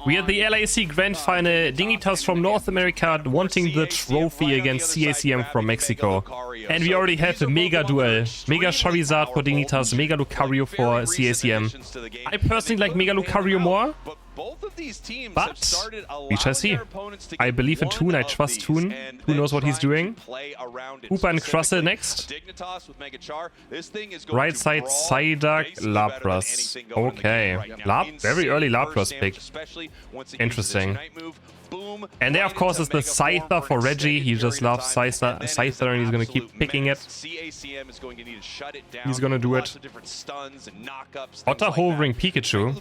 We are the LAIC Grand Final, Dignitas from North America wanting the trophy against CACM from Mexico. And we already have a mega duel. Mega Charizard for Dignitas, Mega Lucario for CACM. I personally like Mega Lucario more, but we shall see. I believe in Toon, I trust Toon. Who knows what he's doing? Hoopa and Crustle next. Right side, Psyduck, Lapras. Okay. Very early Lapras pick. Interesting. And there, of course, is the Scyther for Reggie. He just loves Scyther and he's going to keep picking it. He's going to do it. Otter hovering Pikachu.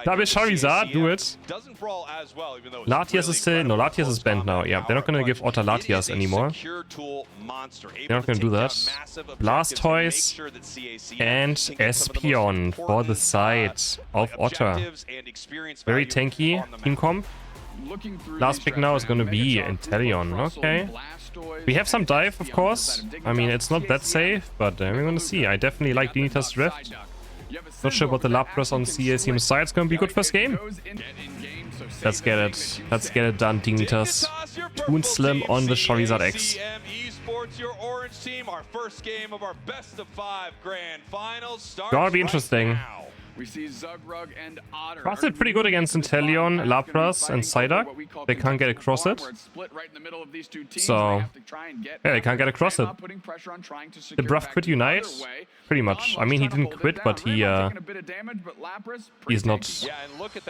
Double Charizard, do it. Latias is still... No, Latias is banned now. Yeah, they're not going to give Otter Latias anymore. They're not going to do that. Blastoise and Espeon for the side of Otter. Very tanky team comp. Last pick now is going to be Inteleon. Okay. We have some dive, of course. I mean, it's not that safe, but we're going to see. I definitely like Dignitas Drift. Not sure about the Lapras on CACM side. It's going to be good first game. Let's get it. Let's get it done, Dignitas. Toon Slim on the Charizard X. Gonna be interesting. We see Zugrug and Otter. Cross it pretty good against Inteleon, Lapras, and Psyduck. They can't get across it. So, yeah, they can't get across it. Did Bruff quit Unite? Pretty much. I mean, he didn't quit, but he's not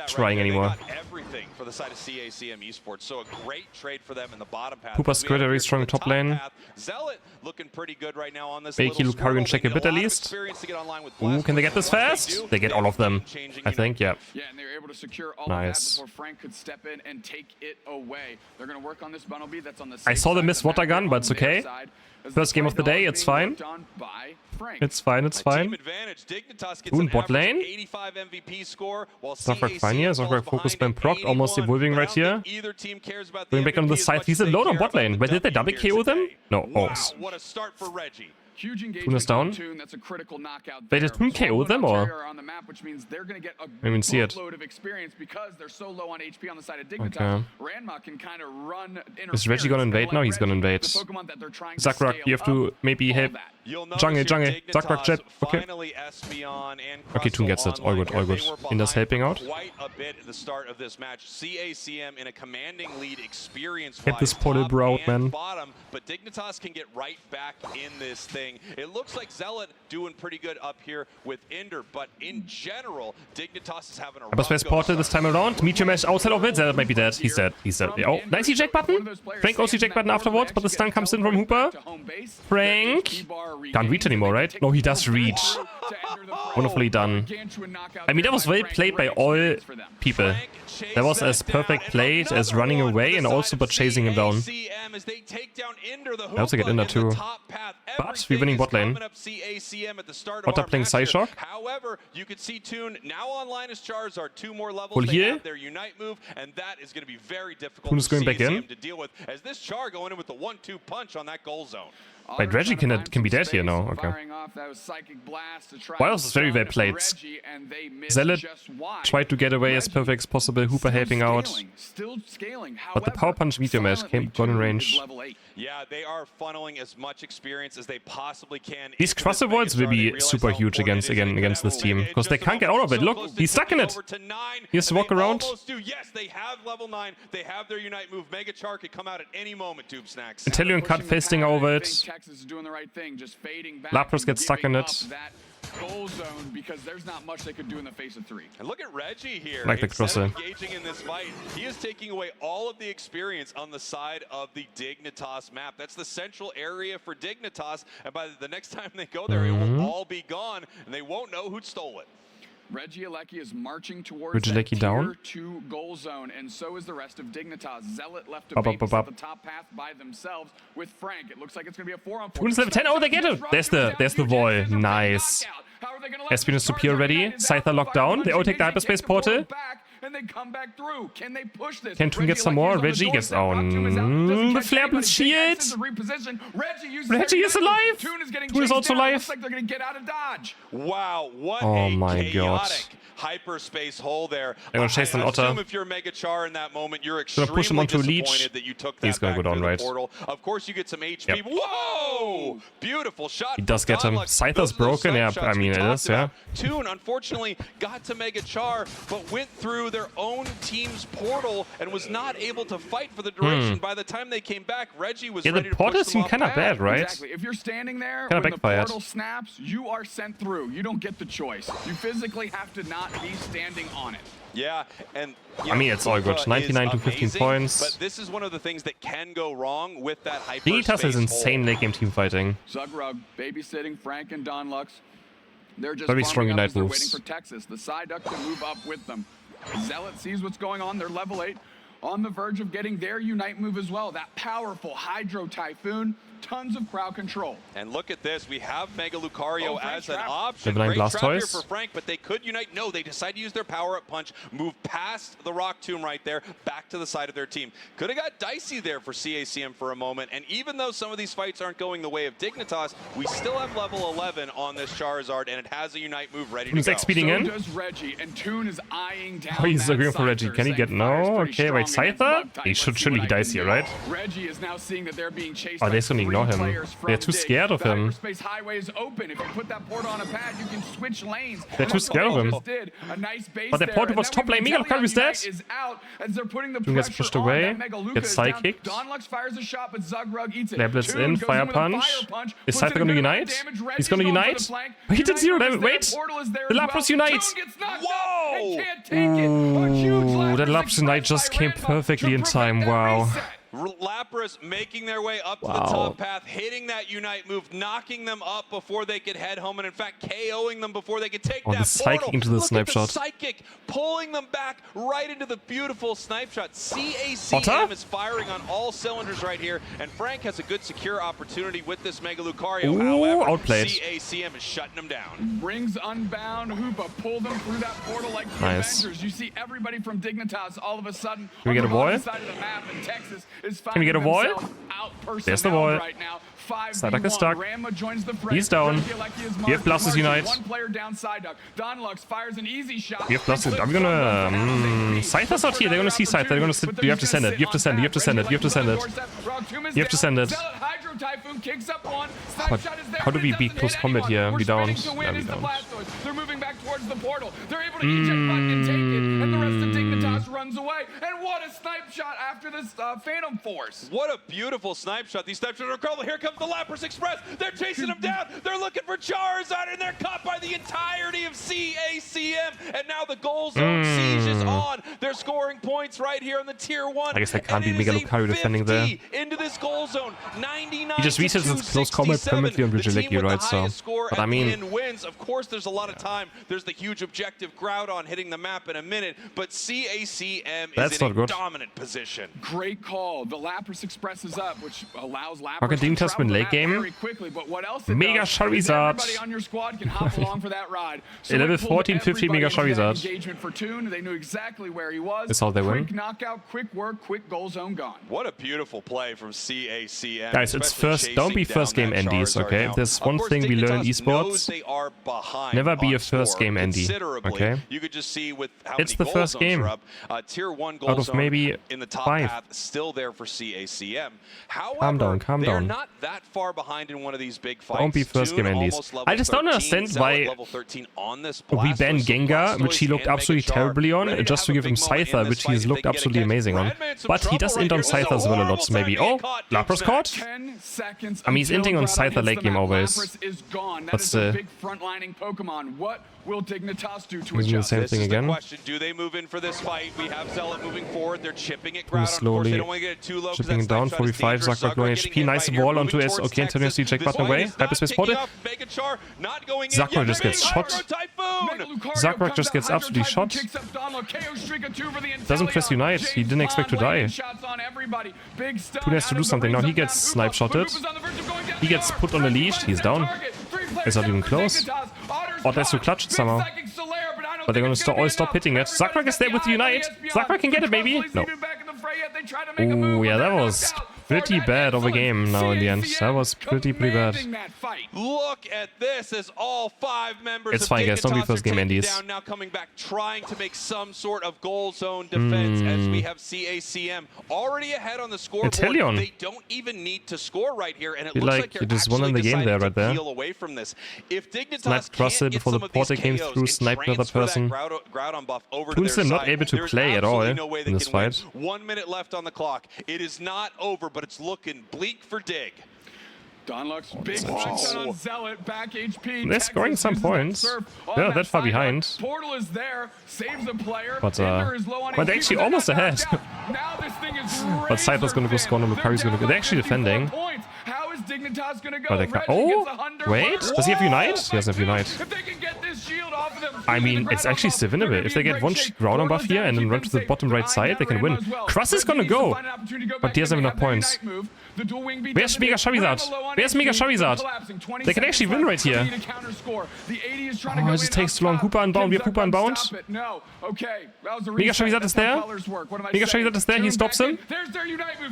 trying anymore. Hoopa Squid, very strong top lane. Bakey, Lucario, and check a bit at least. Ooh, can they get this fast? They get all of them, I think, yeah. Yeah, and they were able to secure all nice. of that before Frank could step in and take it away. They're going to work on this bundle beat that's on the I saw the missed water gun, but it's okay. First game of the day, it's fine. It's fine, it's fine. Toon bot lane. Zogbug fine here. Zogbug focus spam proc, almost evolving right here. Going back on the side. He's alone on bot lane. Wait, did they double KO them? No. Oh. Toon is down. Wait, did Toon KO them or? I didn't see it. Okay. Is Reggie gonna invade now? He's gonna invade. Zogbug, you have to maybe help. Jungle. Zogbug jet. Okay. Okay, Toon gets it. All good, all good. Inda's helping out. Get this portal bro out, man. But Dignitas can get right back in this thing. It looks like Zealot doing pretty good up here with Ender, but in general, Dignitas is having a Hyperspace portal this time around. Meteor Mesh outside of it. Zealot might be dead. He's dead. He's dead. Oh, nice eject button. Frank goes eject button afterwards, but the stun comes in from Hoopa. Frank can't reach anymore, right? No, he does reach. Wonderfully done. I mean, that was well played by all people. That was as perfect played as running away and also but chasing him down. I also get Ender too. But we're winning bot lane. Otter playing Psyshock. However, you could see Toon now online as Charizard, 2 more levels. Full heal. They have their Unite move, and that is going to be very difficult Toon is going back in. to deal with. As this Char going in with the 1-2 punch on that goal zone. Wait, Reggie can be dead here now. Okay. Wiles is very well played. Zealot tried to get away as perfect as possible. Hoopa helping out. But the Power Punch Meteor Mesh got in range. Yeah, they are funneling as much experience as they possibly can. These cross avoids will be super huge against this team because they can't get out of it. Look, he's stuck in it. He has to walk around. Yes, they have level 9. They have their Unite move. Mega Char could come out at any moment, Tube Snacks. Inteleon cut fasting over it. Lapras gets stuck in it. Goal zone because there's not much they could do in the face of 3. And look at Reggie here. Like the crosser. Engaging in this fight, he is taking away all of the experience on the side of the Dignitas map. That's the central area for Dignitas, and by the next time they go there, it will all be gone, and they won't know who stole it. Regieleki is marching towards that tier 2 goal zone, and so is the rest of Dignitas. Zealot left to base at the top path by themselves with Frank. It looks like it's going to be a 4-on-4. Toon is level 10. Oh, they get it. There's the wall. Nice. Espeon is super ready. Scyther locked down. They all take the hyperspace portal. And they come back through. Can they push this? Can Toon get some more? Reggie gets down. The flare blitz shield. Reggie is alive. Toon is also alive. Looks like they're going to get out of dodge. Wow, what oh a my chaotic hyperspace hole there. They're gonna chase an I Otter. assume if you're Mega Char in that moment, you're Gonna push him extremely onto Leech. disappointed that you took that He's gonna back go down, through the right? portal. Of course, you get some HP. Yep. Whoa! Beautiful shot. He does get him. Scyther's Those are the broken. Yeah, snipe I shots we mean, it talked is, yeah. about. Toon, unfortunately, got to Mega Char, but went through their own team's portal and was not able to fight for the duration. By the time they came back, Reggie was ready the to portal push them seemed off kind of path. bad, right? Exactly. If you're standing there Kinda when the backfired. portal snaps, you are sent through. You don't get the choice. You physically have to not be standing on it. Yeah, and I mean, it's all good. 99 to 15 amazing, points. But this is one of the things that can go wrong with that hyperspace Dignitas is hole. insane late game team fighting. Zugrug babysitting Frank and Don Lux. They're just Very strong farming up Unite as they're moves. waiting for Texas. The side duck to move up with them. Zealot sees what's going on. They're level 8. On the verge of getting their Unite move as well. That powerful Hydro Typhoon. Tons of crowd control. And look at this. We have Mega Lucario as an trap. option. Level 9 Great trap here Blastoise. for Frank, but they could unite. No, they decide to use their power-up punch, move past the Rock Tomb right there, back to the side of their team. Could have got dicey there for CACM for a moment. And even though some of these fights aren't going the way of Dignitas, we still have level 11 on this Charizard, and it has a Unite move ready to He's go. X-speeding in. does Reggie, and Toon is eyeing down. Oh, he's that agreeing for Reggie. Scyther, Can he get saying, no? "Fire's pretty Okay, wait, strong against Scyther? Bug-type. He Let's should see surely what be I can dicey, do." right? Reggie is now seeing that they're being chased Oh, by they're just gonna 3 ignore him. players from They're too Dig. scared of The him. hyperspace highway is open. If you put that portal on a pad, you can switch lanes. They're too scared of him. A nice base But the there, portal and was then top we lane. can Mega tell Lucarius Unite dead. is out as they're putting the Toon gets pressure pushed on. away, That Mega Luca gets is side down. kicked. Don Lux fires a shot, but Zugrug eats it. There blitz Toon in, goes fire with a punch. fire punch, Is puts Scyther in gonna good amount unite? of damage. He's Reggie's gonna going for the unite? flank. He did Unite 0 is damage. there. Wait. Portal is there The as Lapras well. unites. Toon gets knocked Whoa! out and can't take it. A huge Ooh, that Lapras Lapras Unite express just by came Randolph perfectly to in prevent time. that Wow. reset. Lapras making their way up to the Wow. top path, hitting that Unite move, knocking them up before they could head home, and in fact KOing them before they could take Oh, the that psychic portal. into the Look snipe at shot. the psychic pulling them back right into the beautiful snipe shot. Otter? CACM is firing on all cylinders right here, and Frank has a good secure opportunity with this Mega Lucario. Ooh, However, outplayed. CACM is shutting them down. Brings Unbound, Hoopa, pull them through that portal like the Nice. Avengers. You see everybody from Dignitas all of a sudden we on get the a wall? bottom side of the map, and Texas is Can we get a finding wall? themselves There's the wall. right now. 5v1. Psyduck is stuck. Rama joins the fray. He's down. Reggie Alecki is We have Blasters marching. Unite. One player down Psyduck. Don Lux fires an easy shot. We have Blasters. Are we gonna Scyther's not here. They're gonna see Scyther. They're gonna sit. You have to send it. You have to send it. You have to send it. You have to send it. You have to send it. Hydro Typhoon kicks up one. But Snipe shot is there, how do but we it beat doesn't close hit combat anyone. here? We're We don't. spinning to win Yeah, we is the don't. Blastoise. They're moving back towards the portal. They're able to eject button and take it, and the rest of Dignitas runs away. And what a snipe shot after this Phantom Force. What a beautiful snipe shot. These snipe shots are incredible. Here comes the Lapras Express. They're chasing them down. They're looking for Charizard, and they're caught by the entirety of CACM. And now the goal zone siege is on. They're scoring points right here on the tier 1. I guess they can't And be it is Mega a Lucario defending there. 50 into this goal zone. 99 He just to resets his close combat 267. permanently on The team Vigiliki, with the right? So, highest score but at I mean, the end wins. Of course, there's a lot of time. There's the huge objective Groudon hitting the map in a minute, but CACM That's is in not a good. dominant position. Great call. The Lapras Express is up, which allows Lapras How can to Dignitas travel win the late map game? very quickly. But what else it Mega does is Charizard. everybody on your squad can hop along for that ride. So Level it pulled 14, 15 Mega everybody into that Charizard. engagement for Toon. They knew exactly where he was. That's how they win. Quick knockout, quick work, quick goal zone gone. What a beautiful play from CACM. Guys, it's especially first. Don't be chasing first down game that NDs, Charizard okay? now. There's Of one course, thing we learn in Dignitas knows esports. they are behind Never be on a first score game ND, considerably. okay? You could just see with how It's many the goal first zones game. are up. Tier 1 goal Out of zone maybe in the top 5. path, still there for CACM. However, Calm down, calm they're down. not that far behind in one of these big fights. Don't be first Toon game NDs. almost level I just don't 13, understand Zealot why level 13 on this we Blastoise. banned So Gengar, which he Blastoise looked and absolutely Mega Char terribly on, ready just have to a give him big moment in Scyther, this which fight he's if looked they can get a absolutely catch. amazing on. Bradman in some But he does trouble int on right here. This is Scyther as well a horrible lot, time maybe. being Oh, caught. Lapras caught? 10 seconds. I mean, he's until inting on Groudon Scyther hits late the game map. always. Lapras is gone. That But is a still. big frontlining Pokemon. What will Dignitas do to He's doing the adjust? same This thing is again. the question. Do they move in for this fight? We have Zealot moving forward. They're chipping at Going Groudon. Of course, slowly, they don't want to get it too low. 'cause chipping that it down, snipe shot is 45, dangerous. Zugrug low getting HP, hit nice right here, wall onto moving his, towards okay, continuously Texas. check This button fight away, is not hyperspace kicking spotted. off. Mega Char not going in Zugrug yet. just gets Hydro shot. Typhoon. Zugrug just gets absolutely shot. Doesn't press Unite. He didn't expect to die. Toon has to do something. Now he gets snipe shotted. He gets put on a leash. He's down. It's not even close. Otter has to clutch it somehow. But they're gonna all stop hitting it. Zugrug is there with the Unite. Zugrug can get it, maybe? No. Ooh, yeah, that was pretty bad of a game now in the end. That was pretty bad. Look at this as all 5 members It's of fine, guys. Don't be Dignitas first are game taken Andes. down, now coming back, trying to make some sort of goal zone defense as we have CACM already ahead on the scoreboard. Italian. They don't even need to score right here, and it Feel looks like like you they're just won actually in the game deciding there, right to there. peel away from this. If Dignitas Sniped can't Russell get before some the of these portal came KOs through, and sniped another transfer that person. Groud on buff over to Toonsim their not side, able to there's play at all absolutely no way they in this can win. fight. 1 minute left on the clock. It is not over, but it's looking bleak for Dig. Donluck's big punch on Zealot, back HP. They're scoring some points. They're not that far behind. Portal is there, saves a player. But they're actually almost ahead. Now this thing is But Cypher's gonna go score, and Lucari's gonna go. They're actually defending. How is Dignitas gonna go? But they can't. Oh, wait. Does he have Unite? He doesn't have Unite. If they can get this shield off of them, I mean, it's actually still winnable. If they get one ground on buff here and then run to the bottom right side, they can win. Cross is gonna go. But he doesn't have enough points. Where's Mega Charizard? Where's Mega Charizard? They can actually win right here. Oh, it just takes too long. Hooper unbound. We have Hooper unbound. Mega Charizard is there. Mega Charizard is there. He stops him.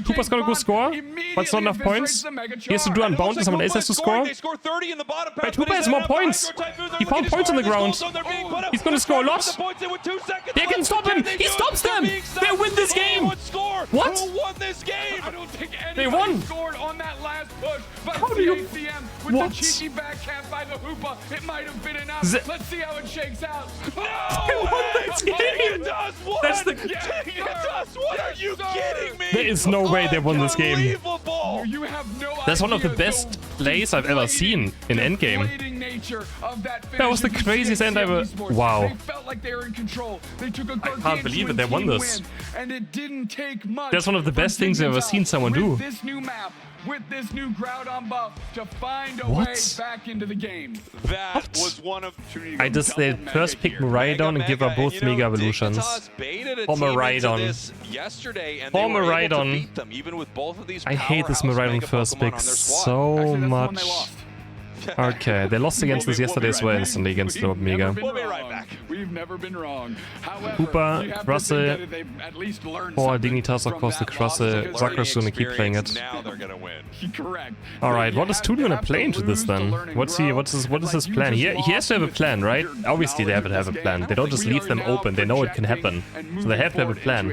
Hooper's gonna go score. But it's not enough points. He has to do unbound and someone else has to score. They score 30 in the bottom path, Wait, Hooper has more points. He found points on the ground. He's gonna score a lot. They can stop him. He stops them. They win this game. What? Who won this game? They won. Scored on that last push, but How do you... CACM with What? the cheeky backhand by the Hoopa, it might have been enough. Let's see how it shakes out. They won this game. That's the... What are you kidding me? There is no way they won this game. Unbelievable. You have no That's one of the idea best plays I've ever seen in endgame. That was the craziest end ever. Wow. They felt like they were in control. They took a I can't believe it. They won this. And it didn't take much. That's one of the best things I've ever seen someone do. With this new map, with this new Groudon buff, to find a What? way back into the game. That was one of... I just first pick Miraidon and give her both Mega Evolutions. For Miraidon. For Miraidon. I hate this Miraidon first pick so much. Okay, they lost against this yesterday as well, instantly against the Mega. We'll be right back. We've never been wrong. However, Hooper, you have to Russell, think that they've at least learned or something Dignitas, of from course, the that loss Crosse. because Zakra's gonna keep playing it. Now they're gonna win. Correct. Alright, what is Toon gonna play into this then? What is his plan? He has to have a plan, right? Obviously they have to have a plan. They don't just leave them open, they know it can happen. So they have to have a plan.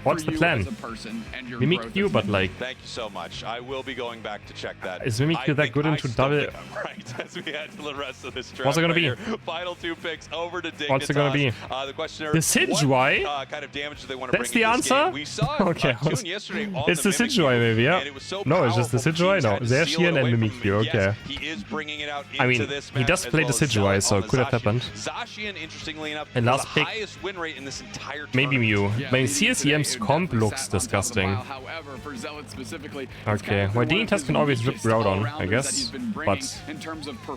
What's the plan? Mimikyu, but like... Thank you so much. I will be going back to check that. Is Mimikyu that good into double... Right, as we head to the rest of this draft. What's it gonna be? Final 2 picks over to Dignitas. What's it gonna be? The questioner, The Sidgewai? what kind of damage do they want to That's bring the in this answer? game? We saw Okay, Toon yesterday on it's the Mimikyu, Sidgewai maybe, yeah. and it was so No, it's just the powerful, Sidgewai, teams no. had to seal it Zacian away and from him. Mimikyu, Yes, okay. he is bringing it out I into mean, this he match does as play well the as Sidgewai, Zealot so on it the could have Zacian. happened. Zacian, interestingly enough, And with last the pick, highest win rate in this entire maybe tournament. Mew. I mean, CSEM's comp looks disgusting. However, for Zealot specifically, Okay, well, Dignitas can always rip Groudon, I guess. But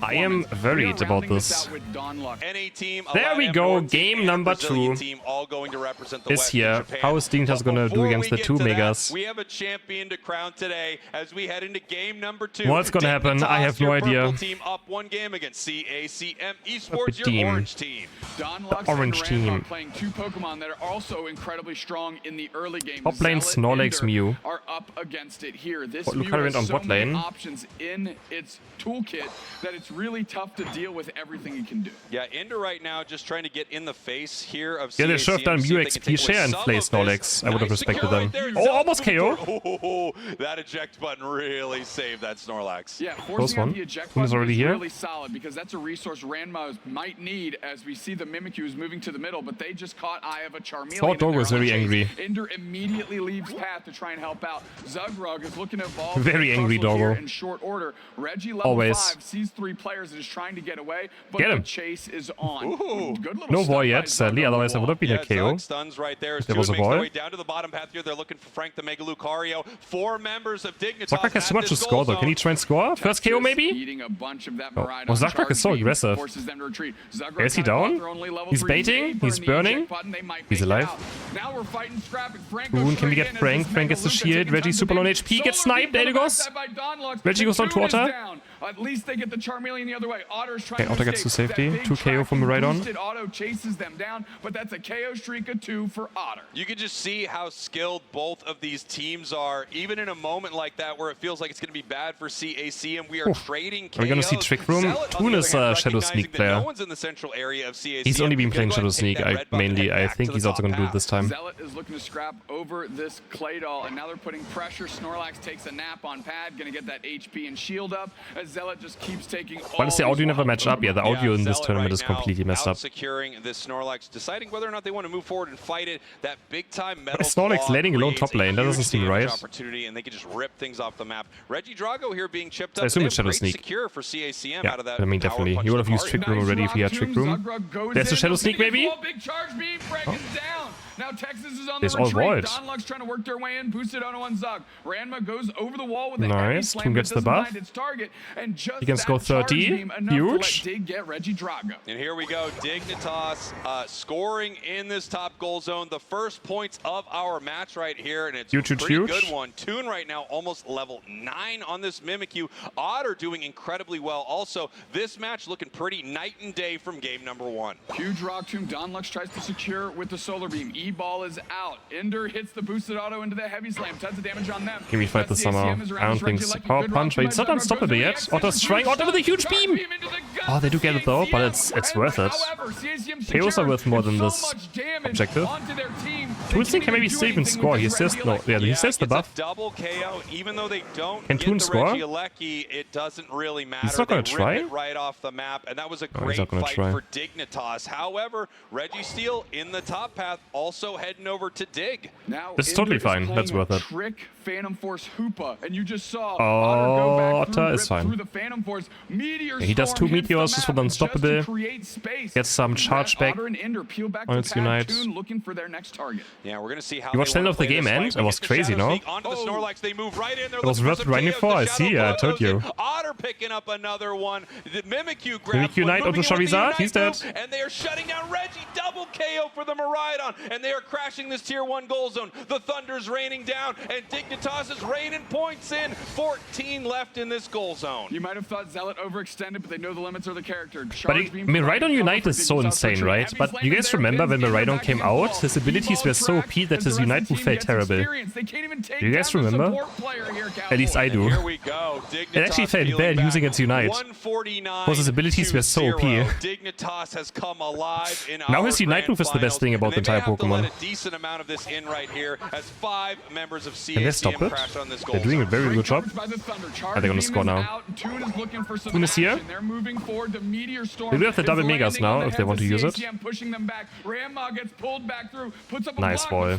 I am worried about this. NA team, There we Allied go, Emerald team, game and number Brazilian 2 team all going to represent the is West here. in Japan. How is Dignitas But gonna do before against we the get 2 to that, Megas? we have a champion to crown today as we head into game number 2. What's gonna happen? I have no Your idea. purple team up 1 game against CACM Esports, your team. orange team. The orange team. playing 2 Pokemon that are also incredibly strong in the early game. Top lane Zealot Snorlax, Ender Mew. are up against it here. This What, Mew Lucario went has on so bot many lane? options in its toolkit that it's really tough to deal with everything it can do. Yeah, Ender right now just trying to get in the face here of Yeah, they CACM, should have done see Mew if they can XP take away share and some play of this. Snorlax. I would have Nice respected secure them. right there. Oh, almost KO. Oh, that eject button really saved that Snorlax. Yeah, Close forcing out one. the eject Who's button already is here? really solid because that's a resource Ranma might need as we see the Mimikyu is moving to the middle, but they just caught Eye of a Charmeleon. Thought Dog in there was on the very chase. angry. Ender immediately leaves path to try and help out. Zugrug is looking to evolve. Very angry, Crustle here Doggo. in short order. Reggie level Always. 5 sees 3 players and is trying to get away, but Get him. the chase is on. Ooh. Good little No stuff boy by yet, sadly, Zug on the otherwise I would wall. have been a KO. Zug stuns right there. There was a makes their ball. way down to the bottom path here. They're looking for Frank the Mega Lucario. 4 members of Dignitas. Zakruk has too much to score though. Can he try and score? First KO maybe? Eating a bunch of that Oh, Miraidon well, Zakruk is so charge beam, aggressive. forces them to retreat. Zugrug Is he kinda caught down? their only level He's 3. baiting? They He's burn the burning? eject button, they might He's make it alive. out. Now we're fighting scrap and Frank Boon, goes can we straight get in Frank? as Frank Mega gets the Luca shield. taking Reggie time super to low beat. HP. Gets Solar sniped. beam There he from the goes. backside by Donluck. Reggie goes on to Toon is water. down. At least they get the Charmeleon the other way. Otter's trying Okay, Otter to gets to escape. safety. That big 2 KO from Miraidon. boosted Otto chases them down, but that's a KO streak of 2 for Otter. You can just see how skilled both of these teams are, even in a moment like that where it feels like it's going to be bad for CACM. We are trading KOs. Are we going to see Trick Room? Toon is a Shadow Sneak player. No one's in the central area of CACM. He's only been playing Shadow Sneak, mainly. I think he's also going to do it this time. Zealot is looking to scrap over this Clay Doll, and now they're putting pressure. Snorlax takes a nap on pad, going to get that HP and shield up, as Zealot just keeps taking all. Why does the audio never match up? Yeah, the audio in this tournament is completely messed up. Securing this Snorlax, deciding whether or not they want to move forward and fight it. That big time metal. Snorlax landing alone top lane. That doesn't seem right. Opportunity, and they can just rip things off the map. Reggie Drago here being chipped up. I assume it's Shadow Sneak. Secure for CACM Yeah, out of that. I mean, definitely. He would have used Trick Room already if he had Trick Room. There's a Shadow Sneak, maybe? Big charge beam, Frank is down. Now Texas is on There's the all retreat. void. Donlux trying to work their way in. Boosted Auto on Zug. Ranma goes over the wall with the nice. Toon gets the buff. Target, and just he can score 30. Huge. Dig get Reggie Drago. And here we go. Dignitas scoring in this top goal zone. The first points of our match right here, and it's a pretty good one. Toon right now almost level 9 on this Mimikyu. Otter doing incredibly well. Also, this match looking pretty night and day from game number 1. Huge Rock Tomb. Donlux tries to secure with the Solar Beam. E-Ball is out. Ender hits the boosted auto into the heavy slam. Tons of damage on them. Can we fight this somehow? I don't think so. Power punch. Wait, it's not unstoppable yet. Otter's trying. Otter with a huge beam. Oh, they do get it though, but it's worth it. KOs are worth more than this objective. Toon can maybe still even score. He says no. Yeah, he says the buff. Double KO, even though they don't can Toon score? It doesn't really matter. He's not gonna try. Right off the map, and that was a great fight for Dignitas. However, Reggie Steele in the top path, also heading over to Dig. Now this is totally fine. That's worth it. Trick Phantom Force Hoopa, and you just saw Otter go back through the Phantom Force. Meteor he does 2 meteors just for the unstoppable. Gets some charge back on its Unite. Looking for their next target. Yeah, we're gonna see how you watched the end of the game end? It was crazy, no? It was worth running for. I see. I told you. Otter picking up another one. The Mimikyu Unite onto Charizard. He's dead. And they are shutting down Reggie. Double KO for the Miraidon, and they are crashing this tier 1 goal zone. The Thunder's raining down, and Dignitas is raining points in. 14 left in this goal zone. You might have thought Zealot overextended, but they know the limits of the character. But Miraidon Unite is so insane, right? But you guys remember when Miraidon came out, his abilities were so OP that his Unite move felt terrible. Do you guys remember? At least I do. It actually felt bad using its Unite, because his abilities were so OP. Dignitas has come alive in now his Unite move is the best thing about the entire Pokemon. Can they stop it? They're doing a very good job. Are they gonna score now? Toon is here. They do have the double Megas now if they want to use it. Nice ball.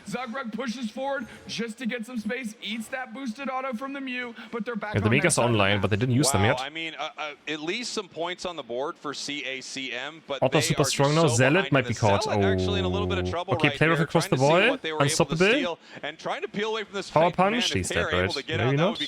Zugrug pushes forward just to get some space, eats that boosted auto from the Mew, but they're back. Yeah, the Megas are online, but they didn't use them yet. I mean, at least some points on the board for CACM, but Otter's super strong now. Zealot might be caught. Oh. Okay, player across the wall. Unstoppable. Power punch. He's dead, right? Maybe not.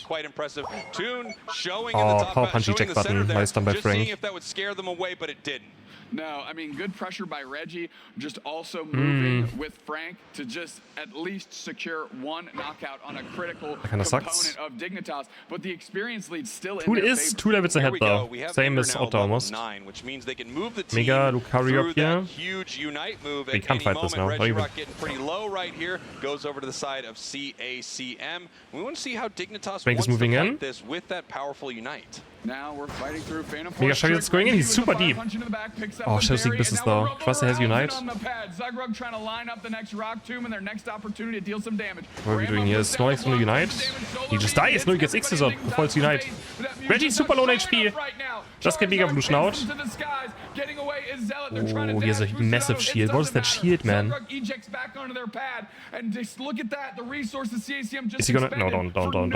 Oh, power punch eject button. Nice done by Frank. If that would scare them away, but it didn't. No, I mean, good pressure by Reggie, just also moving with Frank to just at least secure 1 knockout on a critical component of Dignitas, but the experience lead still in their favor. 2 levels ahead though, same as Otter almost. 9, which means they can move the team Mega Lucario up here. Huge Unite move we can't fight this now. Reggie Rock getting pretty low right here, goes over to the side of CACM. We want to see how Dignitas Frank is moving in this with that powerful Unite. Now we're fighting through Phantom Force. Mega Charizard's going in, he's super deep. Oh, Shadow Sneak business though. Trust has Unite. Zugrug trying to line up the next Rock Tomb and their next opportunity to deal some damage. What are we doing here? Snorlax gonna Unite? He just dies. No, he gets X's up before it's Unite. Reggie's super low on HP. Just get Mega Evolution out. Oh, he has a massive shield. What is that shield, man? Is he gonna? No, don't.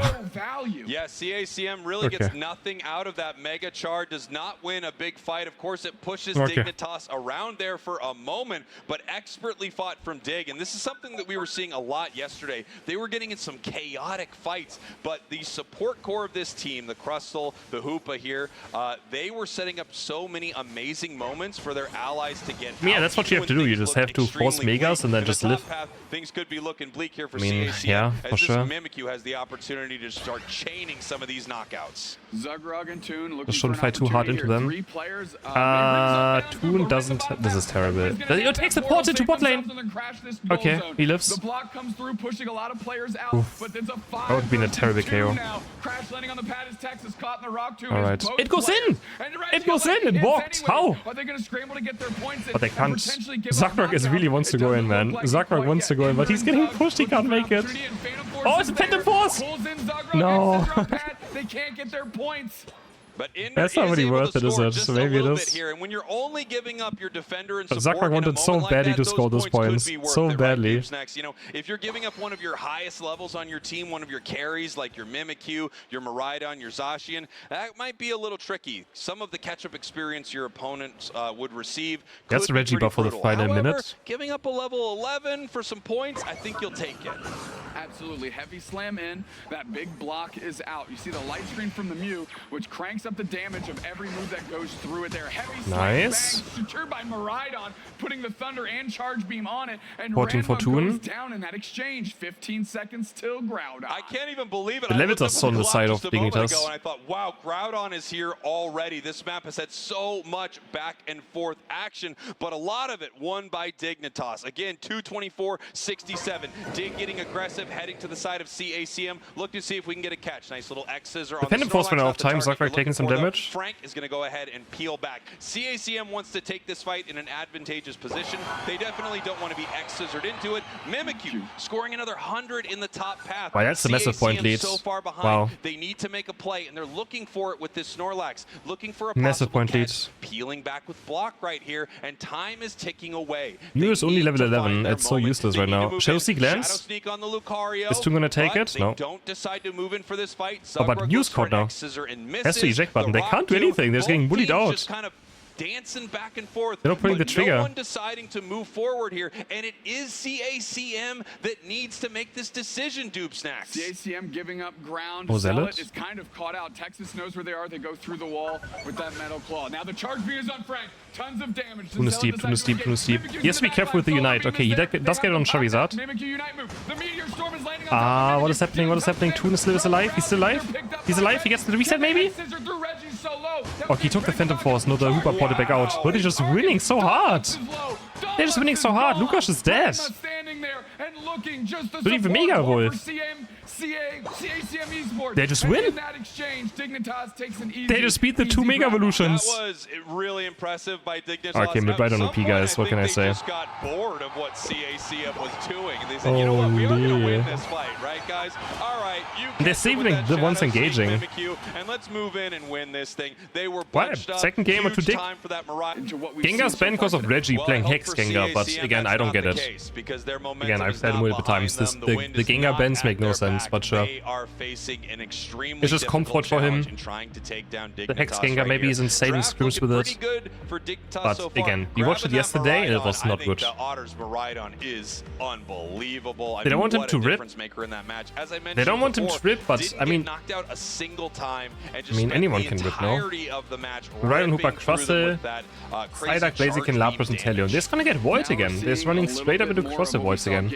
Yeah, CACM really gets nothing out of that Mega Char. Does not win a big fight. Of course, it pushes Dignitas around there for a moment, but expertly fought from Dig. And this is something that we were seeing a lot yesterday. They were getting in some chaotic fights, but the support core of this team, the Crust Hustle, the Hoopa here, they were setting up so many amazing moments for their allies to get Yeah, that's what you have to do. You just have to force Megas and then just live. Things could be looking bleak here for CACM, yeah, for as sure. this Mimikyu has the opportunity to start chaining some of these knockouts. Zugrug and Toon looking Just shouldn't fight too hard into them. Toon doesn't. This is terrible. He takes the port into bot lane. Okay, he lives. The block comes through, pushing a lot of players out, but there's a 5 That would have been a terrible KO. now. Crash landing on the pad is Texas caught in the rock tomb. Alright. It goes in! It goes in! It walked! How? Are they gonna scramble to get their points in? But they can't. Zugrug really wants to go in, man. Zugrug wants to go in, but he's getting pushed. He can't make it. Oh, it's a Phantom Force! No. They can't get their points. But that's not really worth it, is it? So maybe it is. Here. And when you're only giving up your defender and but support Zugrug wanted so badly to score those points. So badly. You know, if you're giving up one of your highest levels on your team, one of your carries like your Mimikyu, your Miraidon, your Zacian, that might be a little tricky. Some of the catch-up experience your opponents would receive. That's Reggie buff for the final minute. Giving up a level 11 for some points, I think you'll take it. Absolutely. Heavy slam in. That big block is out. You see the light screen from the Mew, which cranks up the damage of every move that goes through it there. Heavy slam secured by Miraidon, putting the Thunder and Charge Beam on it. And 14 for goes down in that exchange. 15 seconds till Groudon. I can't even believe it. The levels are so on the side of Dignitas. And I thought, wow, Groudon is here already. This map has had so much back and forth action, but a lot of it won by Dignitas. Again, 224-67. Dig getting aggressive, heading to the side of CACM. Look to see if we can get a catch. Nice little X's are on the Phantom Force went out of time. Zugrug taking some damage. Frank is going to go ahead and peel back. CACM wants to take this fight in an advantageous position. They definitely don't want to be X-scissored into it. Mimikyu scoring another 100 in the top path. Wow, that's a massive point lead. So far behind, wow. They need to make a play, and they're looking for it with this Snorlax. Looking for a massive point lead. Peeling back with block right here, and time is ticking away. Mew is only level 11. It's so useless right now. Shadow Glance. Shadow Sneak on the Lucario. Is Toon gonna take it? They No. don't decide to move in for this fight. Oh, but Mew's caught now. That's the eject button. They can't do anything. They're just getting bullied out. Just kind of dancing back and forth. They're not putting the trigger. No one deciding to move forward here, and it is CACM that needs to make this decision, Doob Snacks. CACM giving up ground. Oh, Zealot is kind of caught out. Texas knows where they are. They go through the wall with that metal claw. Now the charge beam is on Frank. Tons of damage. Toon is deep, Toon is deep, Toon is deep. He has to be careful with the Unite. Okay, he does get it on Charizard. Ah, what is happening? What is happening? Toon is still alive. He's still alive. He's alive. He gets the reset, maybe? Okay, he took the Phantom Force. No, the Hoopa ported back out. But they're just winning so hard. They're just winning so hard. Lukas is dead. Don't even Mega Wolf. They just win. They just beat the 2 Mega Evolutions. That was really impressive by Dignitas. Okay, mid right on OP, guys. What can I say? They just got bored of what CACM was doing. They said, you know what, we are going to win this fight, right, guys? All right, they're saving the ones engaging. And let's move in and win this thing. They were bunched up. Second game to Dig. Gengar's banned because of Reggie playing Hex Gengar, but again, I don't get it. Again, I've said multiple times, the Gengar bans make no sense, but sure. It's just comfort for him. The Hex Gengar maybe is insane and screws with it. But again, we watched it yesterday and it was not good. They don't want him to rip. They don't want him to rip, but I mean, anyone can rip, no? Miraidon, Hoopa, Crossel, Psyduck, Blaziken, Lapras, and Teleon. They're just gonna get Void again. They're just running straight up into Crossel Voids again.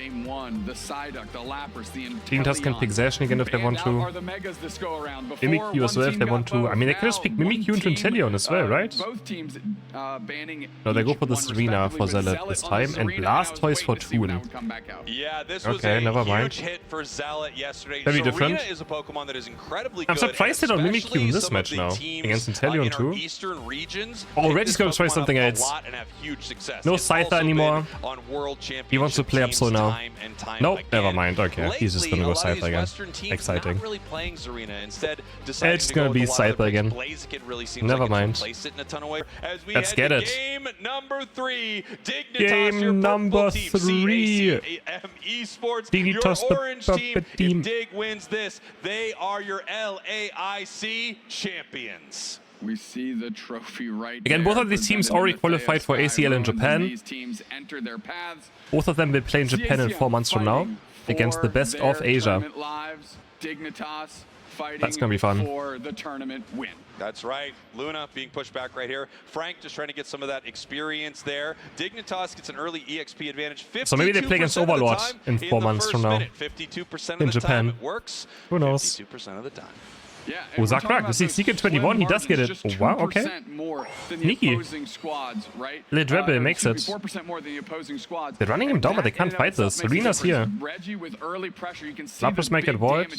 Dignitas can pick Zacian again if they want to. Mimikyu as well if they want to. I mean, they could just pick Mimikyu into Inteleon as well, right? No, they go for the Serena for Zealot this time, and Blastoise for Toon. Yeah, this was a huge hit for Zealot yesterday. Very different. Is a Pokemon that is incredibly I'm surprised they don't Mimikyu in this match now. Against Inteleon too. Oh, Reggie's gonna try something else. No Scyther anymore. He wants to play up so now. Nope, never mind. Okay, he's just gonna go Scyther again. Exciting. It's gonna be Scyther again. Never mind. Let's get it. Game number 3. Game number 3. Dignitas, your orange team. If Dig wins this, they are your LAIC champions. We see the trophy right again, both of these teams already qualified for ACL in Japan. Both of them will play in Japan in 4 months from now against the best of Asia. Dignitas fighting That's gonna be fun. for the tournament win. That's right. Luna being pushed back right here. Frank just trying to get some of that experience there. Dignitas gets an early EXP advantage. So maybe they play against Overlord in 4 months from now. 52% in of the Japan. time it works. Who knows? 52% of the time. Yeah, Oh, Zakrak, we see Secret 21, he does get it. Oh, wow, okay. Sneaky. Lit Rebel makes it. They're running him down, but they can't fight this. Serena's here. Lapras make it void.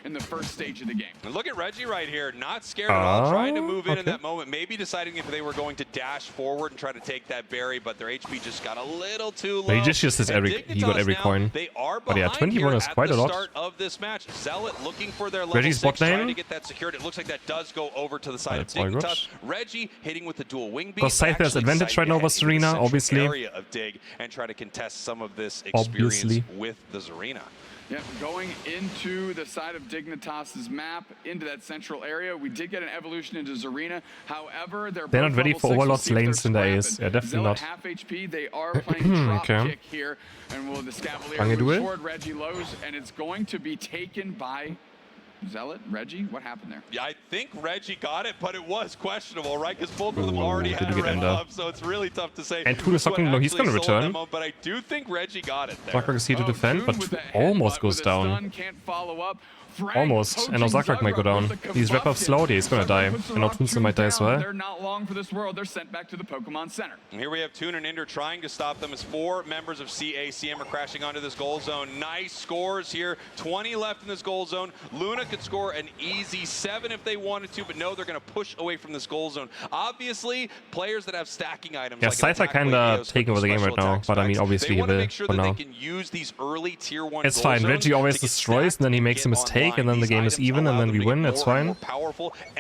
And look at Reggie right here, not scared at all, trying to move in that moment, maybe deciding if they were going to dash forward and try to take that berry, but their HP just got a little too low. He just used his he got every coin. But yeah, 21 is quite a lot. Start of this match. Zealot looking for their level Reggie's 6, bot lane. trying to get that secured. It looks like that does go over to the side of Dignitas. Reggie hitting with the dual wing beam. Because Scythe has advantage right now over Serena, obviously. Area of Dig and try to contest some of this experience with the Zarina. Yeah, going into the side of Dignitas's map, into that central area, we did get an evolution into Zarina. However, they're not ready for Overlord's lanes in the Ace. Yeah, definitely not. Half HP, they are playing drop kick here, and will the Scavalier move toward Reggie Lowe's, and it's going to be taken by Zealot, Reggie, what happened there? Yeah, I think Reggie got it, but it was questionable, right? Because both of them already had a red buff, so it's really tough to say. And Tool is talking low, he's going to return. But I do think Reggie got it there. Zakrak is here to defend, but almost goes down. Almost, and now Zakrak might go down. He's wrap up slowly, he's gonna die. And now Toonson might die as well. They're not long for this world, they're sent back to the Pokemon Center. And here we have Toon and Inder trying to stop them as 4 members of CACM are crashing onto this goal zone. Nice scores here, 20 left in this goal zone. Luna could score an easy 7 if they wanted to, but no, they're gonna push away from this goal zone. Obviously, players that have stacking items like Scythe are kinda taking over the game right now, but I mean, obviously he will for now. It's fine, Reggie always destroys, and then he makes a mistake, and then the game is even, and then we win. It's fine.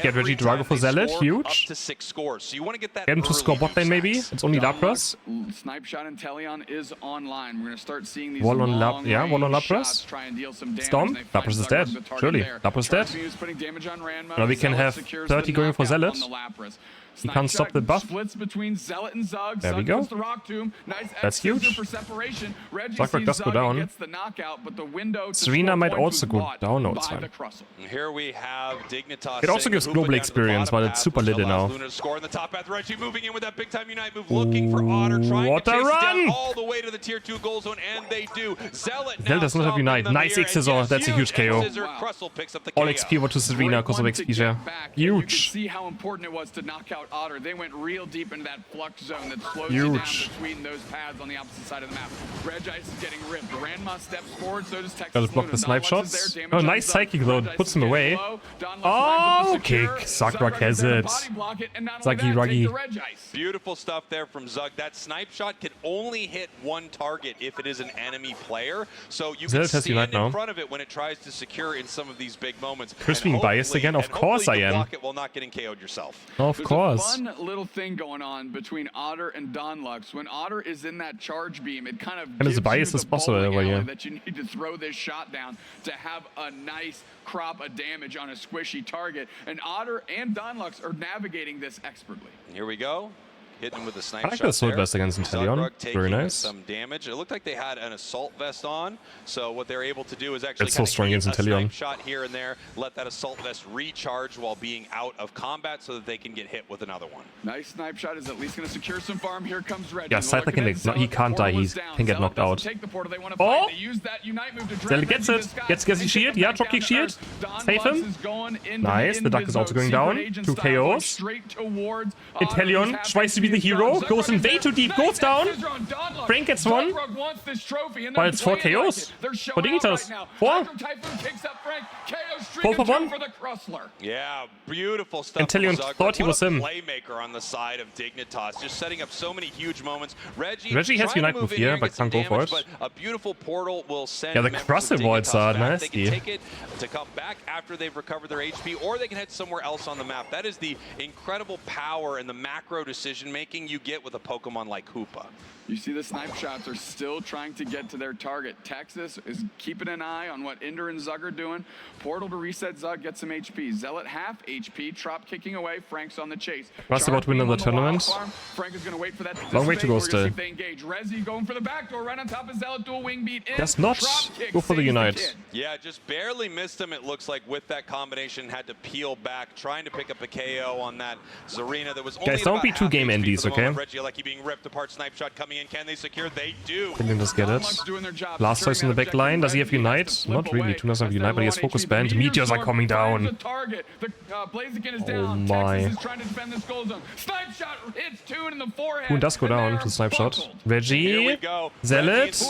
Get Reggie Drago for Zealot, huge. Get him to score bot lane maybe. It's only Lapras. Snipe shot and Teleon is online. We're gonna start seeing these wall on Lapras. Storm. Lapras is dead. Surely. Lapras dead. Now we can have 30 going for Zealot. He can't stop the buff. There we go. That's huge. Zakrak does go down. Serena might also go down. No, it's fine. Here we have Dignitas. It also gives global experience, but it's super lit now. What a run! All the way to the tier 2 goal zone, and they do. Zealot does not have Unite. Nice Xizor. That's a huge KO. All XP over to Serena because of XP share. Huge. See how important it was to knock out Otter. They went real deep into that flux zone that slows you down between those paths on the opposite side of the map. Regice is getting ripped. Ranma steps forward, so does Texas. Gotta block the snipe shots. Oh, nice psychic though. Puts him away. Oh, kick. Zakrak has it. Zaggy Ruggy. Beautiful stuff there from Zug. That snipe shot can only hit one target if it is an enemy player. So you can stand in front of it when it tries to secure in some of these big moments. Chris being biased again? Of course I am. While not getting KO'd yourself. Of course. There's a fun little thing going on between Otter and Donlux. When Otter is in that charge beam, it kind of gives bias you is possible over here. That you need to throw this shot down to have a nice crop of damage on a squishy target. And Otter and Donlux are navigating this expertly. Here we go. Hitting him with the snipe shot. I like the sword vest against Inteleon. Very nice. Some damage. It looked like they had an assault vest on, so what they're able to do is actually it's so strong against Inteleon. Snipe shot here and there, let that assault vest recharge while being out of combat, so that they can get hit with another one. Nice snipe shot is at least going to secure some farm. Here comes Reggie. Yeah, Scythe he can't die. He can get knocked out. Oh! Zealot gets it. Gets the shield. Yeah, dropkick shield. Save him. Nice. The duck is also going down. 2 KOs. Inteleon tries to be the hero. Goes in way too deep. Goes down. Frank gets 1. But it's 4 KOs. For Dignitas. 4. 4 for 1. Yeah, beautiful stuff. Inteleon thought he was him. Playmaker on the side of Dignitas, just setting up so many huge moments. Reggie has Unite move here, but can't go for it. But a beautiful portal will send. Yeah, the cross avoids are nasty. They can take it to come back after they've recovered their HP, or they can head somewhere else on the map. That is the incredible power and the macro decision making you get with a Pokemon like Hoopa. You see the snipe shots are still trying to get to their target. Texas is keeping an eye on what Inder and Zug are doing. Portal to reset Zug, get some HP. Zealot half HP, Trop kicking away. Frank's on the chase. What's about winning the tournament? Frank is going to wait for that to long way to go still. They engage. Rezi going for the back door, right on top of Zealot, dual wing beat in. Does not go for the Unite. Yeah, just barely missed him, it looks like, with that combination. Had to peel back, trying to pick up a KO on that Zarina. That was only guys, don't be too game endies, okay? Reggie Alecki being ripped apart, snipe shot coming in. Can they secure? They do. Can just get it. Last choice in the back line. Does he have Unite? Not really. Two doesn't have Unite, but he has Focus Band. Meteors are coming down. Oh my. Who does go down to the snipe shot? Reggie. Zealot.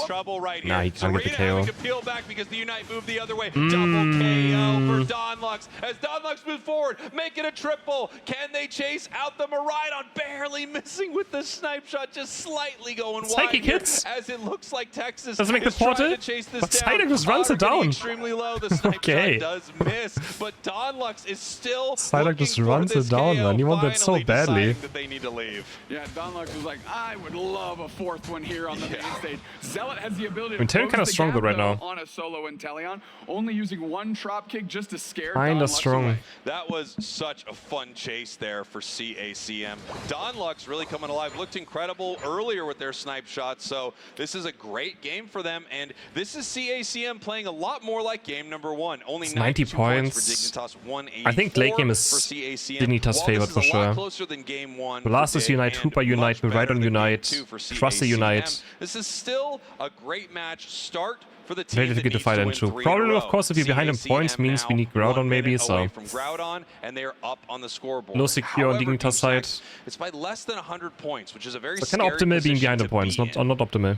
Nah, he can't get the KO. Peel back because the Unite moved the other way. Double KO for Donlux. As Donlux moves forward, make it a triple. Can they chase out the Maridon? Barely missing with the snipe shot, just slightly going wide here, as it looks like Texas doesn't make the portal, but Psyduck just runs it down. Extremely low. The snipe okay. shot does miss, but Donlux is still Psyduck just runs it down, man. He wanted that so badly. That they need to leave. Yeah, Donlux was like, I would love a fourth one here on the main stage. Zealot has the ability to kind of stronger right now. On a solo Inteleon, only using one drop kick just to scare Kinda Donlux strong. away. That was such a fun chase there for CACM. Donlux really coming alive. Looked incredible earlier with their snipe shots, so this is a great game for them, and this is CACM playing a lot more like game number one. Only 90 points for Dignitas, 184 I think late game is Dignitas favored for sure. The last is Unite, Hooper Unite, Maridon Unite, Trust the Unite. This is still a great match start for the team. Very difficult to fight into. Problem, of course, if you're behind in points means we need Groudon maybe, so from Groudon, and they're up on the scoreboard. No secure on Dignitas side. It's by less than 100 points, which is a very so kind of optimal being behind the points, not optimal.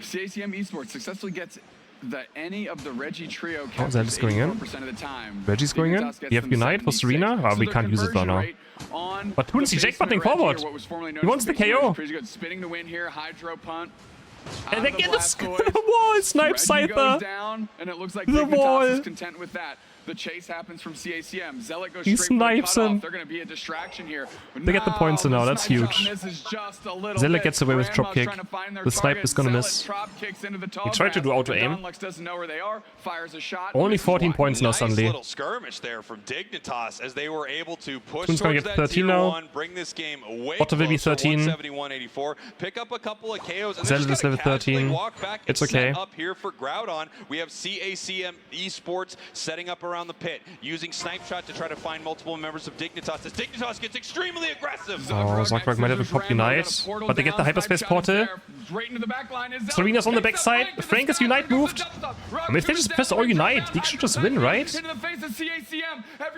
CACM Esports successfully gets any of the Reggie trio. Oh, Zealot's going in. Reggie's going in. You have Unite for Serena? Oh, we can't use it right now. But who's he jackpotting forward? He wants the KO. Spinning to win here, Hydro punt. And they get the wall, snipe Scyther. Down, and it looks like the wall is content with that. The chase happens from CACM. Zealot goes he straight snipes for the him. They're going to be a distraction here. They get the points now. That's huge. Zealot gets away with drop kick. The snipe is going to miss. He tried to do auto aim. Only 14 points now suddenly. Little skirmish there from Dignitas as they were able to push Toon's going to get 13 now. bring this game way Otto will be 13. 171-84. Pick up a couple of KOs. And Zealot is level 13. It's okay. Up here for Groudon. We have CACM Esports setting up around the pit, using snipe shot to try to find multiple members of Dignitas. As Dignitas gets extremely aggressive. Oh, Zagrag might have a pop Unite, but they get the hyperspace portal. Serena's on the backside. Frank is Unite moved. I mean, if they just press all Unite, they should just win, right?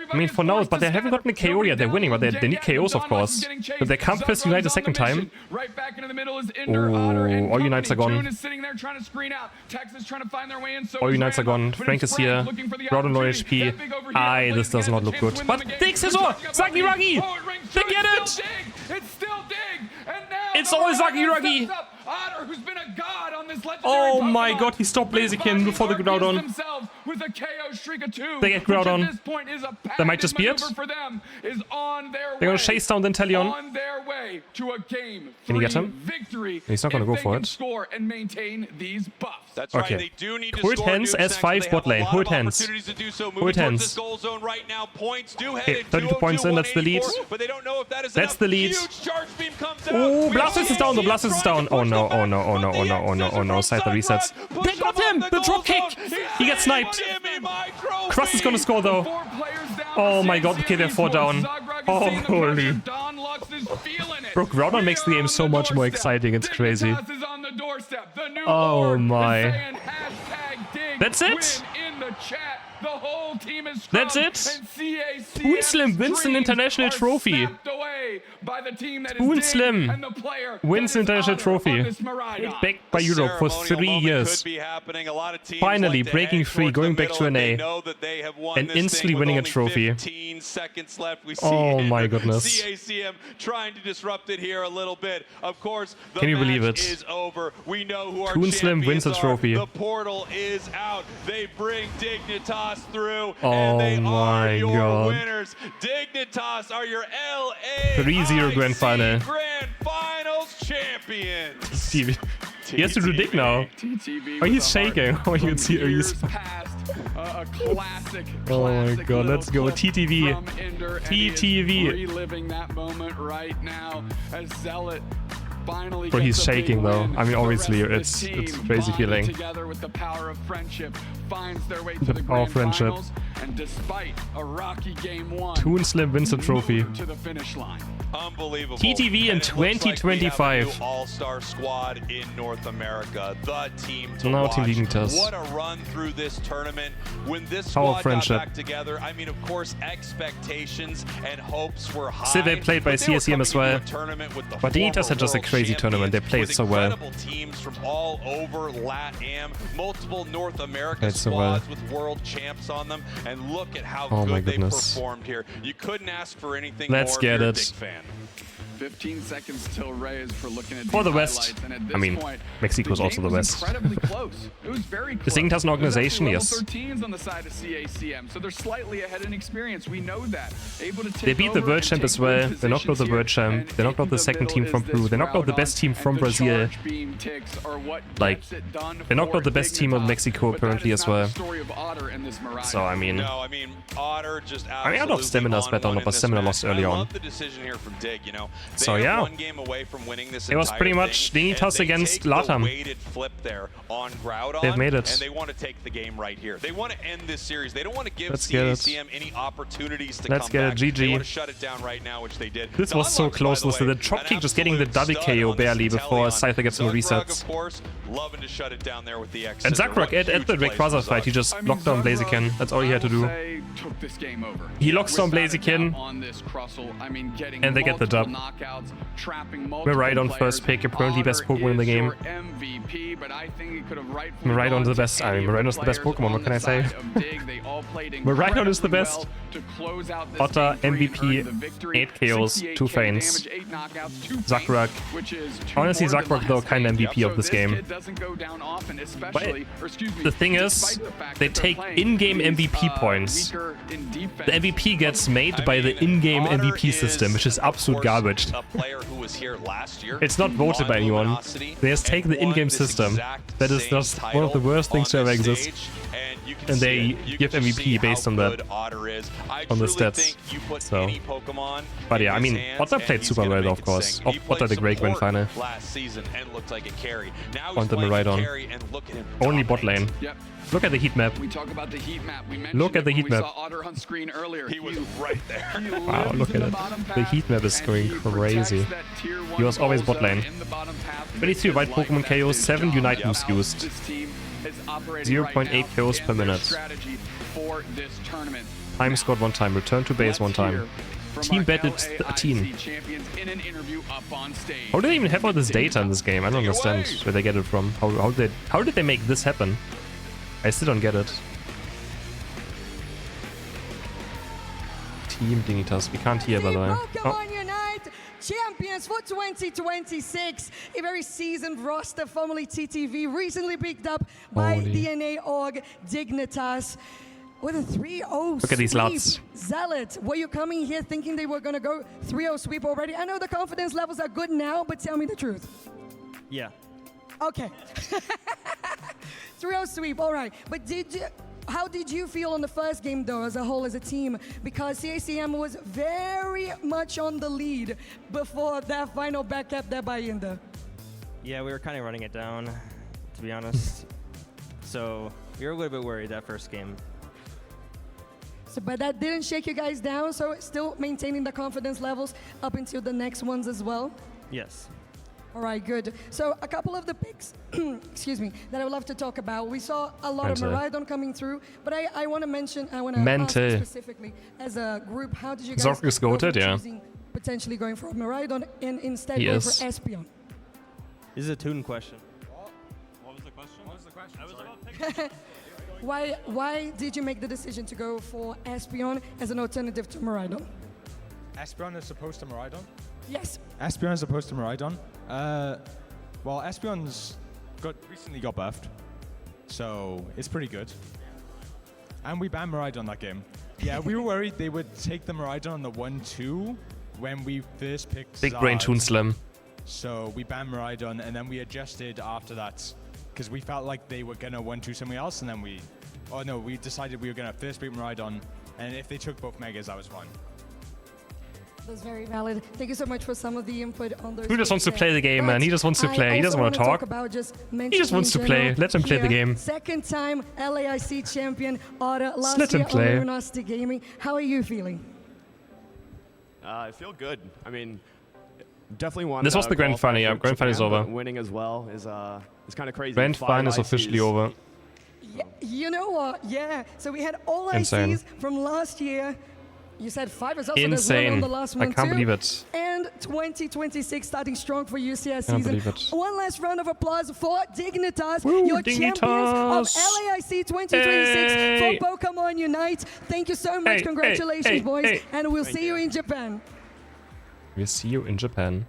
I mean, for now, but they haven't gotten a KO yet. They're winning, but they need KOs, of course. But they can't press Unite a second time. Oh, all Unites are gone. All Unites are gone. Frank is here. Groudon low HP. Aye, this does not look good. But Dig Scissor! Zaki Ruggy! They get it! It's all Zaki Ruggy! Oh my god, he stopped Blaziken before the Groudon. They get Groudon. That might just be it. They're gonna chase down the Inteleon. Can you get him? He's not gonna go for it. That's right. They do need to hold hands S5 bot lane. Hold hands. Hold hands. Okay, 32 points in, that's the lead. That's the lead. Oh, Blastoise is down though, Blastoise is down. Oh no, oh no, oh no, oh no, oh no, oh no. Scyther resets. They got him! The drop kick! He gets sniped. Crust is gonna score though. Oh my god, okay, they're 4 down. Oh, holy. Bro, Groudon makes the game so much more exciting, it's crazy. Oh my. That's it? That's it? Spoonslim wins an international trophy. Spoonslim wins an international trophy. Backed by Europe for 3 years. Finally breaking free, going back to NA. And instantly winning a trophy. Oh my goodness. Trying to disrupt it here a little bit. Of course, can you believe it? Spoonslim wins a trophy. The portal is out. They bring Dignitas through. Oh and they my are your god. winners. Dignitas are your LAIC 3-0 Grand Final. Grand Finals champions. TTV. He has to do dig now. TTV Oh, he's shaking. Oh, you can see he's... a classic. Oh my god, let's go. TTV. From Ender, TTV. reliving that moment right now as Zealot finally Bro, he's gets a big shaking though. win. I mean, The obviously, rest of the it's team crazy bonded feeling. Together with the power of friendship, finds their way to The the power of grand friendship. finals, and despite a rocky game 1, Toon Slim wins the trophy. moved to the finish line. Unbelievable. TTV in And it looks like we have a 2025. new all-star squad in North America. The team to Now watch. Team Dignitas. What a run through this tournament. When this Power squad friendship. got back together, I mean, of course, expectations and hopes were high. Still, they played by but they were CACM as coming well. into a tournament with the But Dignitas former had just a world crazy tournament. They played champions, so with well. incredible teams from all over LATAM, multiple North America Played so well. squads with world champs on them, and look at how Oh my good they goodness. performed here. You couldn't ask for anything Let's more get if you're a it. big fan. 15 seconds till Reyes for looking at For these the West. highlights, and at this I mean, point, Mexico's the also game the was West. incredibly close. It was very close. Signitas has an organization, There's yes. actually level 13s on the side of CACM, so they're slightly ahead in experience. We know that. Able to take They beat the over world and champ take as well. good They knocked out the positions world here, champ. and They knocked out in the second middle team is from this Peru. They knocked out the Groudon, best team and from the Brazil. charge beam ticks are what Like, gets it done they knocked for out the best team of Dignitas, Mexico but that apparently is as not well. the story of Otter in this Mirai. So, I mean... No, I mean, Otter just I mean, I love Stamina's on better, one but in this Stamina match. lost early I on. love the decision here from Dig, you know. They So, are yeah. one game away from winning this It was entire pretty much thing, Dignitas and they against take the LATAM. weighted flip there on Groudon, They've made it. and they want to take the game right here. They want to end this series. They don't want to give Let's get it. CACM any opportunities to Let's come get it, back. GG. They want to shut it down right now, which they did. This was so Dunlop's, close. by the The way, drop an kick just getting the absolute double stud KO on this barely before Inteleon. Scyther gets some Zagrug, resets. of course, loving to shut it down there with the X. And Zagrug at the Rayquaza fight, he just locked down Blaziken. That's all he had to do. Took this game over. He locks down Without a Blaziken, doubt on this Crustle, I mean, getting and they get the dub. multiple knockouts, trapping Miraidon multiple first players. pick, apparently best Pokemon in the Otter game. is your MVP, but I think it could have rightfully Miraidon's gone the to best. I any mean, of Miraidon's the best players Pokemon, what on can I the say? side of Dig. They all played Miraidon is the incredibly best. well to close out this Otter, game 3 and MVP, earn the victory. 8 KOs, 68K 2 feints. damage, 8 knockouts, 2 Zagrug. feints, which is 2 Honestly, more than Zagrug though last kind of game. MVP of So this game. kid doesn't go down often, especially, or excuse me, The thing is, despite the fact they that they're take playing in-game these, MVP points. weaker in defense. The MVP gets made by the in-game Otter MVP system, which is of absolute course, garbage. a player who was here last year. It's not voted by on anyone. Luminosity They just take and the in-game won this system. exact That is same just one of the title worst things to on ever this exist. stage, and you can And see they it. You give can just MVP see based how on that. good Otter is. I On the truly stats. think you put So. any Pokemon But in yeah, I his mean, hands Otter and played he's super gonna well, make of it course. sing. He Otter played the great grand support final. last season and looked like a carry. Now On he's the playing Miraidon. carry, and look at him Only bot dominate. lane. Yep. Look at the heat map. We talk about the heat map. We mentioned Look at the it when heat we map. saw Otter on screen earlier. He was right there. He Wow, lives look in at the it. bottom The path, heat map is and going he protects crazy. that tier He was 1 always goal bot lane. zone in the bottom path. 23 white Like Pokemon that's KOs, his 7 job. Unite moves How used. this team is operating 0.8 right now kills and per their minute. strategy for this tournament. Time scored 1 time, return to base 1 time. Team battled 13. How do they even have all this data in this game? I don't understand where they get it from. How did they make this happen? I still don't get it. Team Dignitas. We can't hear, by the way. Pokemon Unite champions for 2026. A very seasoned roster, formerly TTV, recently picked up by Holy. DNA org Dignitas. With a 3-0 Look at these sweep. lads. Zealot, were you coming here thinking they were going to go 3-0 sweep already? I know the confidence levels are good now, but tell me the truth. Yeah. Okay. 3-0 sweep, all right. But how did you feel on the first game, though, as a whole, as a team? Because CACM was very much on the lead before that final back up there by Inder. Yeah, we were kind of running it down, to be honest. So we were a little bit worried that first game. So, but that didn't shake you guys down, so still maintaining the confidence levels up until the next ones as well? Yes. All right, good. So a couple of the picks, excuse me, that I would love to talk about. We saw a lot of Miraidon coming through, but I want to mention, I want to ask specifically, as a group, how did you guys Zagrug is goated, yeah. choosing potentially going for Miraidon and instead He going is. for Espeon? This is a Toon question. What was the question? I was about picking. Why did you make the decision to go for Espeon as an alternative to Miraidon? Espeon is opposed to Miraidon? Yes. Espeon is opposed to Miraidon. Well, Espeon's recently got buffed, so it's pretty good. And we banned Miraidon that game. Yeah, we were worried they would take the Miraidon on the 1-2 when we first picked Big brain Zard, Toon Slim. so we banned Miraidon, and then we adjusted after that because we felt like they were gonna 1-2 something else, and then we decided we were gonna first beat Miraidon, and if they took both Megas, that was fine. That's very valid. Thank you so much for some of the input on those. Who just wants to play the game, man? He just wants to play. He doesn't want to talk. He just wants to play. Let him play the game. Second time LAIC champion, Otter. Last let him year play. on Luminosity Gaming. How are you feeling? I feel good. I mean, definitely want. This was the grand final. Yeah, grand final is over. Winning as well is kind of crazy. Grand final is officially over. Yeah, you know what? Yeah. So we had all Insane. ICs from last year. You said 5 results. Insane. On the last one I can't too. believe it. And 2026 starting strong for UCS Can't season. believe it. One last round of applause for Dignitas, Woo, your champions of Dignitas. LAIC 2026 Hey. for Pokemon Unite. Thank you so much. Hey, Congratulations, hey, boys. hey. And we'll see you in Japan. We'll see you in Japan.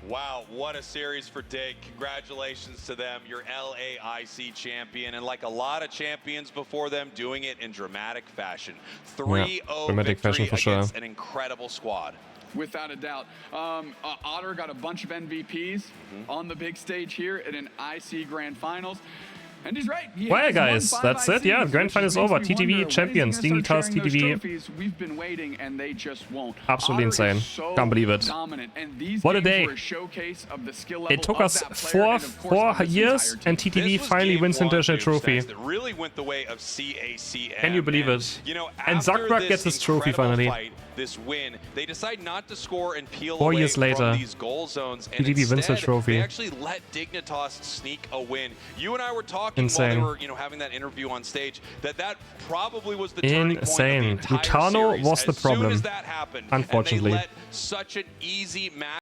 Wow, what a series for Dig. Congratulations to them, your LAIC champion, and like a lot of champions before them, doing it in dramatic fashion. 3-0 dramatic fashion for sure. against an incredible squad. Without a doubt. Otter got a bunch of MVPs on the big stage here at an IC Grand Finals. And he's right. Well, guys, that's it. Yeah, grand final is over. TTV champions, Dignitas TTV. We've been waiting, and they just won't. Absolutely Otter insane. is so Can't believe it. dominant, and these What a games day. were a showcase of the skill level It took of us that player and, of course, four of this years, entire and team. TTV This was finally game wins one, international Doomstax, trophy. that really went the way of CACM. Can you believe And, it? You know, And after Zuckerberg this gets his trophy incredible finally. Fight, this win, they decide not to score and peel 4 away years later, from these goal zones. And TTV wins the instead, trophy. they actually let Dignitas sneak a win. You and I were talking Insane. while they were, you know, having that interview on stage that probably was the turning point of the Insane. entire Lutano series. was the As soon problem, as that happened, unfortunately. and they let such an easy match